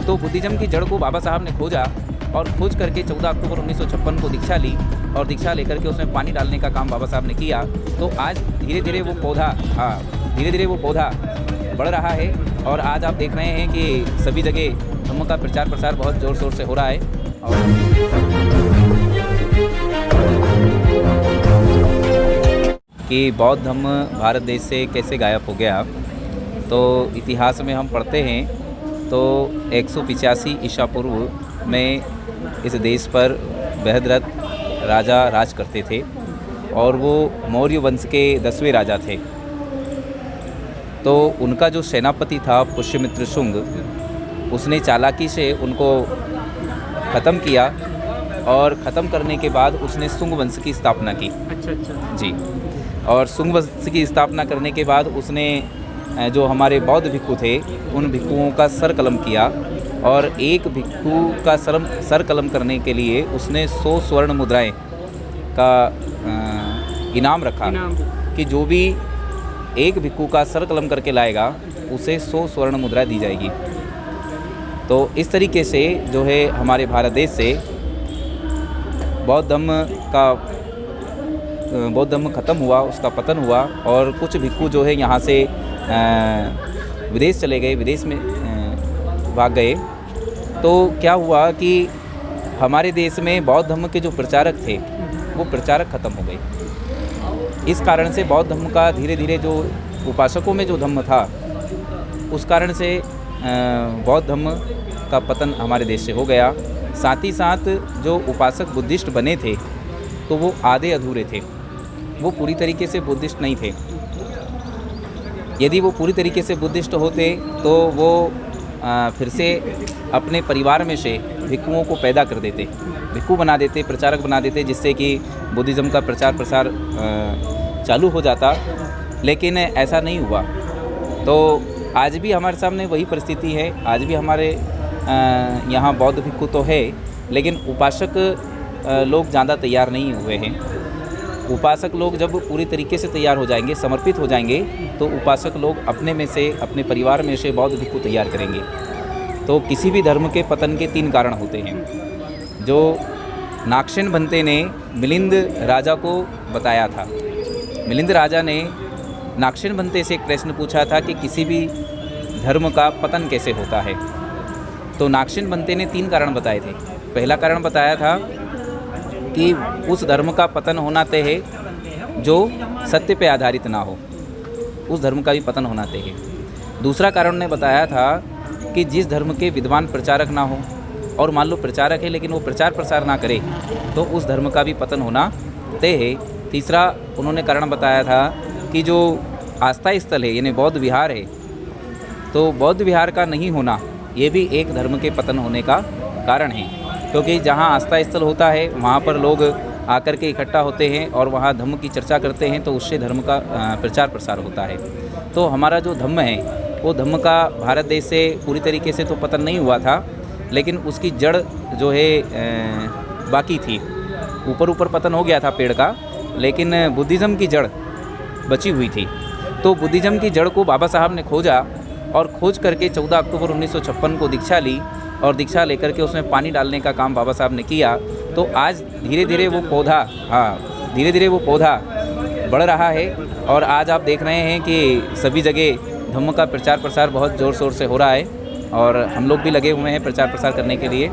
तो बुद्धिज़्म की जड़ को बाबा साहब ने खोजा और खोज करके 14 अक्टूबर 1956 को दीक्षा ली और दीक्षा लेकर के उसमें पानी डालने का काम बाबा साहब ने किया। तो आज धीरे धीरे वो पौधा बढ़ रहा है और आज आप देख रहे हैं कि सभी जगह धम्म का प्रचार प्रसार बहुत ज़ोर शोर से हो रहा है। और कि बौद्ध धम्म भारत देश से कैसे गायब हो गया, तो इतिहास में हम पढ़ते हैं तो 185 ईसा पूर्व में इस देश पर बृहद्रथ राजा राज करते थे और वो मौर्य वंश के 10वें राजा थे। तो उनका जो सेनापति था पुष्यमित्र शुंग, उसने चालाकी से उनको ख़त्म किया और ख़त्म करने के बाद उसने शुंग वंश की स्थापना की। अच्छा जी। और शुंग वंश की स्थापना करने के बाद उसने जो हमारे बौद्ध भिक्षु थे उन भिक्षुओं का सर कलम किया और एक भिक्षु का सर कलम करने के लिए उसने 100 स्वर्ण मुद्राएं का इनाम रखा कि जो भी एक भिक्षु का सर कलम करके लाएगा उसे 100 स्वर्ण मुद्रा दी जाएगी। तो इस तरीके से जो है हमारे भारत देश से बौद्ध धम्म ख़त्म हुआ, उसका पतन हुआ और कुछ भिक्षु जो है यहाँ से विदेश चले गए, विदेश में भाग गए। तो क्या हुआ कि हमारे देश में बौद्ध धम्म के जो प्रचारक थे वो प्रचारक ख़त्म हो गए। इस कारण से बौद्ध धम्म का धीरे धीरे जो उपासकों में जो धम्म था उस कारण से बौद्ध धम्म का पतन हमारे देश से हो गया। साथ ही साथ जो उपासक बुद्धिस्ट बने थे तो वो आधे अधूरे थे, वो पूरी तरीके से बुद्धिस्ट नहीं थे। यदि वो पूरी तरीके से बुद्धिस्ट होते तो वो फिर से अपने परिवार में से भिक्षुओं को पैदा कर देते, भिक्षु बना देते, प्रचारक बना देते, जिससे कि बुद्धिज़्म का प्रचार प्रसार चालू हो जाता। लेकिन ऐसा नहीं हुआ। तो आज भी हमारे सामने वही परिस्थिति है। आज भी हमारे यहाँ बौद्ध भिक्षु तो है, लेकिन उपासक लोग ज़्यादा तैयार नहीं हुए हैं। उपासक लोग जब पूरी तरीके से तैयार हो जाएंगे, समर्पित हो जाएंगे, तो उपासक लोग अपने में से, अपने परिवार में से बौद्ध भिक्षु तैयार करेंगे। तो किसी भी धर्म के पतन के 3 कारण होते हैं, जो नागसेन भंते ने मिलिंद राजा को बताया था। मिलिंद राजा ने नागसेन भंते से एक प्रश्न पूछा था कि किसी भी धर्म का पतन कैसे होता है। तो नागसेन भंते ने 3 कारण बताए थे। पहला कारण बताया था कि उस धर्म का पतन होना तय है जो सत्य पे आधारित ना हो, उस धर्म का भी पतन होना तय है। दूसरा कारण ने बताया था कि जिस धर्म के विद्वान प्रचारक ना हो, और मान लो प्रचारक है लेकिन वो प्रचार प्रसार ना करे, तो उस धर्म का भी पतन होना तय है। तीसरा उन्होंने कारण बताया था कि जो आस्था स्थल है यानी बौद्ध विहार है, तो बौद्ध विहार का नहीं होना ये भी एक धर्म के पतन होने का कारण है। क्योंकि जहाँ आस्था स्थल होता है वहाँ पर लोग आकर के इकट्ठा होते हैं और वहाँ धम्म की चर्चा करते हैं, तो उससे धर्म का प्रचार प्रसार होता है। तो हमारा जो धम्म है वो धम्म का भारत देश से पूरी तरीके से तो पतन नहीं हुआ था, लेकिन उसकी जड़ जो है बाकी थी। ऊपर ऊपर पतन हो गया था पेड़ का, लेकिन बुद्धिज़्म की जड़ बची हुई थी। तो बुद्धिज़्म की जड़ को बाबा साहब ने खोजा और खोज करके 14 अक्टूबर 1956 को दीक्षा ली और दीक्षा लेकर के उसमें पानी डालने का काम बाबा साहब ने किया। तो आज धीरे धीरे वो पौधा बढ़ रहा है और आज आप देख रहे हैं कि सभी जगह धम्म का प्रचार प्रसार बहुत ज़ोर शोर से हो रहा है और हम लोग भी लगे हुए हैं प्रचार प्रसार करने के लिए।